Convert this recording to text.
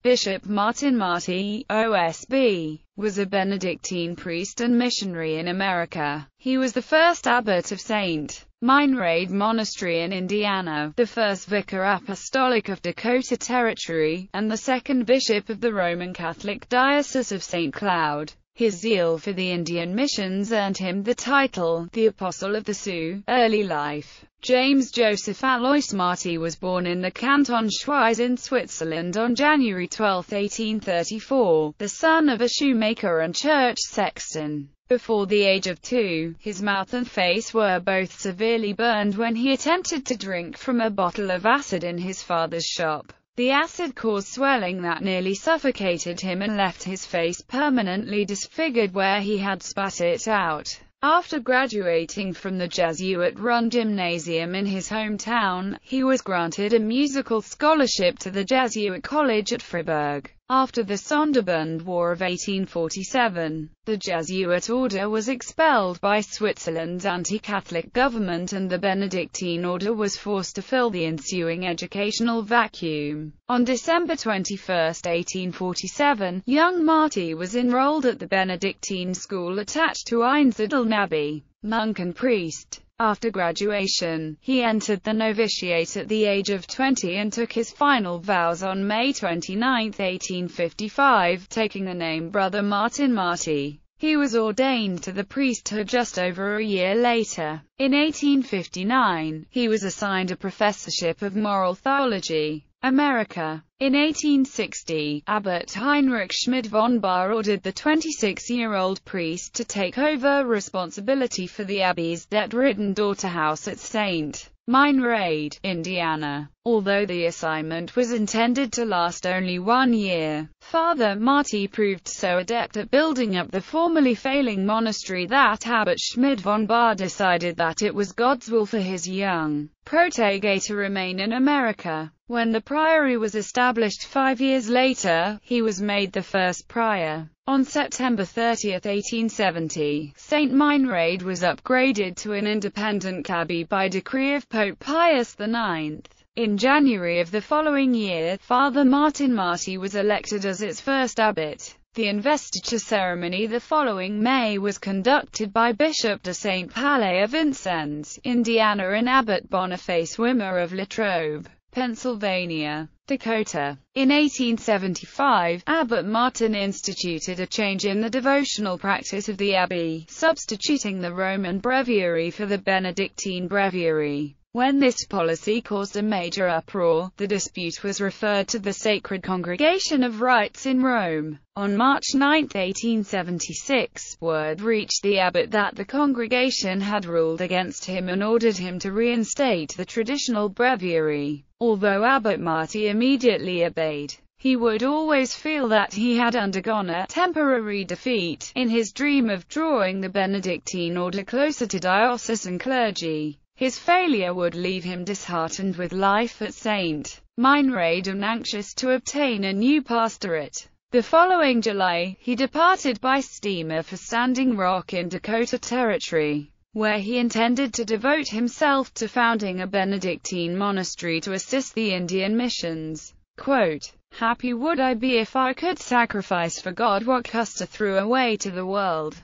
Bishop Marty, OSB, was a Benedictine priest and missionary in America. He was the first abbot of St. Meinrad Monastery in Indiana, the first vicar apostolic of Dakota Territory, and the second bishop of the Roman Catholic Diocese of St. Cloud. His zeal for the Indian missions earned him the title, the Apostle of the Sioux. Early life. James Joseph Alois Marty was born in the Canton Schwyz in Switzerland on January 12, 1834, the son of a shoemaker and church sexton. Before the age of 2, his mouth and face were both severely burned when he attempted to drink from a bottle of acid in his father's shop. The acid caused swelling that nearly suffocated him and left his face permanently disfigured where he had spat it out. After graduating from the Jesuit-run gymnasium in his hometown, he was granted a musical scholarship to the Jesuit College at Freiburg. After the Sonderbund War of 1847, the Jesuit order was expelled by Switzerland's anti-Catholic government and the Benedictine order was forced to fill the ensuing educational vacuum. On December 21, 1847, young Marty was enrolled at the Benedictine school attached to Einsiedeln Abbey. Monk and priest. After graduation, he entered the novitiate at the age of 20 and took his final vows on May 29, 1855, taking the name Brother Marty. He was ordained to the priesthood just over a year later. In 1859, he was assigned a professorship of moral theology. America. In 1860, Abbot Heinrich Schmid von Bahr ordered the 26-year-old priest to take over responsibility for the abbey's debt-ridden daughter house at St. Meinrad, Indiana. Although the assignment was intended to last only 1 year, Father Marty proved so adept at building up the formerly failing monastery that Abbot Schmid von Bahr decided that it was God's will for his young protege to remain in America. When the priory was established 5 years later, he was made the first prior. On September 30, 1870, St. Meinrad was upgraded to an independent abbey by decree of Pope Pius IX. In January of the following year, Father Marty was elected as its first abbot. The investiture ceremony the following May was conducted by Bishop de St. Palais of Vincennes, Indiana and Abbot Boniface Wimmer of Latrobe, Pennsylvania, Dakota. In 1875, Abbot Martin instituted a change in the devotional practice of the abbey, substituting the Roman breviary for the Benedictine breviary. When this policy caused a major uproar, the dispute was referred to the Sacred Congregation of Rites in Rome. On March 9, 1876, word reached the abbot that the congregation had ruled against him and ordered him to reinstate the traditional breviary. Although Abbot Marty immediately obeyed, he would always feel that he had undergone a temporary defeat in his dream of drawing the Benedictine order closer to diocesan clergy. His failure would leave him disheartened with life at St. Meinrad and anxious to obtain a new pastorate. The following July, he departed by steamer for Standing Rock in Dakota Territory, where he intended to devote himself to founding a Benedictine monastery to assist the Indian missions. Quote, "Happy would I be if I could sacrifice for God what Custer threw away to the world."